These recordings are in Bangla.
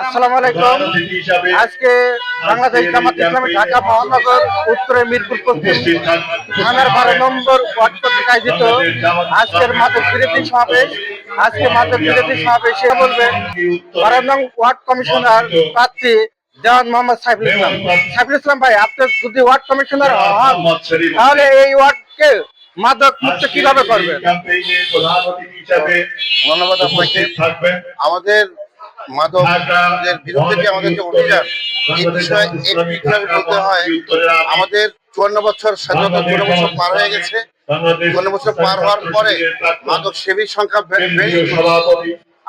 আসসালামু আলাইকুম। আজকে বাংলাদেশ জামাত ইসলামী ঢাকা মহানগর উত্তরে মিরপুর পশ্চিম থানার 12 নম্বর ওয়ার্ড কর্তৃক আয়োজিত আজকের মাদক বিরোধী সমাবেশ। আজকে মাদক বিরোধী সমাবেশে বলবেন 12 নং ওয়ার্ড কমিশনার প্রার্থী দেওয়ান মোহাম্মদ সাইফুল ইসলাম। সাইফুল ইসলাম ভাই, আপনি যদি ওয়ার্ড কমিশনার হন তাহলে এই ওয়ার্ডকে মাদক মুক্ত কিভাবে করবেন? ধন্যবাদ আপনাকে। আমাদের মাদকের বিরুদ্ধে যে আমাদের যে অভিযান, এই বিষয়ে বলতে হয়, আমাদের 54 বছর স্বাধীনতা 54 বছর পার হয়ে গেছে। 54 বছর পার হওয়ার পরে মাদক সেবীর সংখ্যা বেড়ে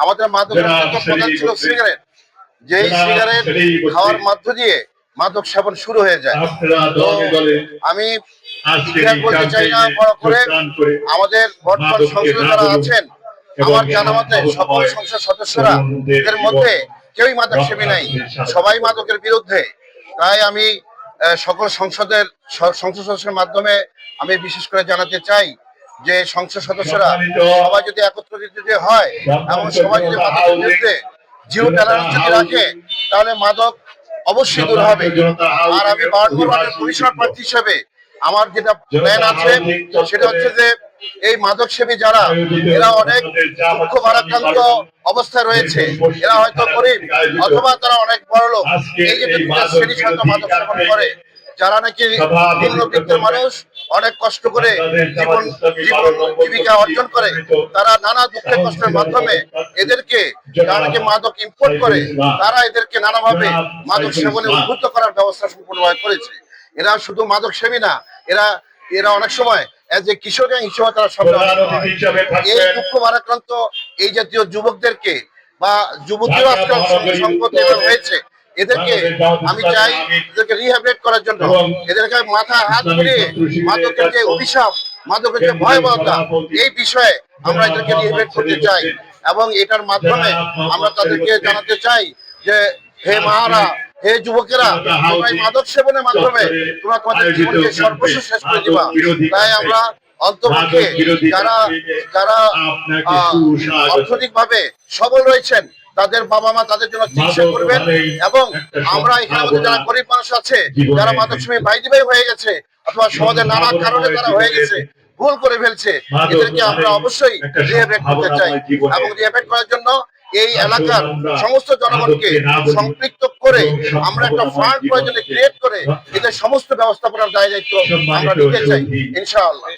আমাদের মাদকের প্রধান ছিল সিগারেট। যেই সিগারেট খাওয়ার মধ্য দিয়ে মাদক সেবন শুরু হয়ে যায়। তো আমি ইতিহাস বলতে চাই না বড় করে, আমাদের বর্তমান সংসদে যারা আছেন, আমার জানা মতে সকল সংসদ সদস্যরা এদের মধ্যে কেউই মাদক সেবী নাই, সবাই মাদকের বিরুদ্ধে। তাই আমি সকল সংসদ সদস্যের মাধ্যমে আমি বিশেষ করে জানাতে চাই যে সংসদ সদস্যরা সবাই যদি একত্রিত হয় এবং সবাই যদি মাদকের বিরুদ্ধে জিরো টলারেন্স যদি রাখে, তাহলে মাদক অবশ্যই দূর হবে। আর আমি 52 ওয়ার্ডের কমিশনার প্রার্থী হিসেবে আমার যেটা প্ল্যান আছে সেটা হচ্ছে যে এই মাদক সেবী যারা, এরা অনেক দুঃখ ভারাক্রান্ত অবস্থায় রয়েছে, এরা হয়তো গরিব অথবা তারা অনেক বড় লোক। এই যে শ্রেণী ছাত্র মাদক সেবন করে, যারা নাকি নিম্নবিত্তের মানুষ, অনেক কষ্ট করে জীবিকা অর্জন করে, তারা নানা দুঃখের কষ্টের মাধ্যমে এদেরকে, যারা নাকি মাদক ইম্পোর্ট করে, তারা এদেরকে নানাভাবে মাদক সেবনে উদ্বুদ্ধ করার ব্যবস্থা সম্পূর্ণভাবে করেছে। এরা শুধু মাদক সেবী না, এরা অনেক সময় কিশোর গ্যাং হিসেবে তারা সব এই দুঃখ ভারাক্রান্ত এই জাতীয় যুবকদেরকে বা যুবতীরা আজকাল সম্পত্তি হয়েছে, এদেরকে আমি চাই এদেরকে রিহ্যাবিলিটেট করার জন্য, এদেরকে মাথায় হাত ঘুরিয়ে মাদকের যে অভিশাপ, মাদকের যে ভয়াবহতা, এই বিষয়ে আমরা এদেরকে রিহ্যাবিলিটেট করতে চাই। এবং এটার মাধ্যমে আমরা তাদেরকে জানাতে চাই যে হে মাহারা, হে যুবকেরা, তোমরা এই মাদক সেবনের মাধ্যমে তোমরা তোমাদের জীবনকে সর্বস্ব শেষ করে দিবা। তাই আমরা অন্তপক্ষে যারা অর্থনৈতিকভাবে সবল রয়েছেন, তাদের বাবা মা তাদের জন্য চিকিৎসা করবেন। এবং আমরা এখানে মধ্যে যারা গরিব মানুষ আছে, যারা মাদক সেবী বাইদিবাই হয়ে গেছে অথবা সমাজের নানা কারণে তারা হয়ে গেছে, ভুল করে ফেলছে, এদেরকে আমরা অবশ্যই রিহ্যাবিলিটেট করতে চাই। এবং রিহ্যাবিলিটেট করার জন্য এই এলাকার সমস্ত জনগণকে সম্পৃক্ত করে আমরা একটা ফান্ড প্রয়োজনে ক্রিয়েট করে এদের সমস্ত ব্যবস্থাপনার দায় দায়িত্ব আমরা নিতে চাই, ইনশাআল্লাহ।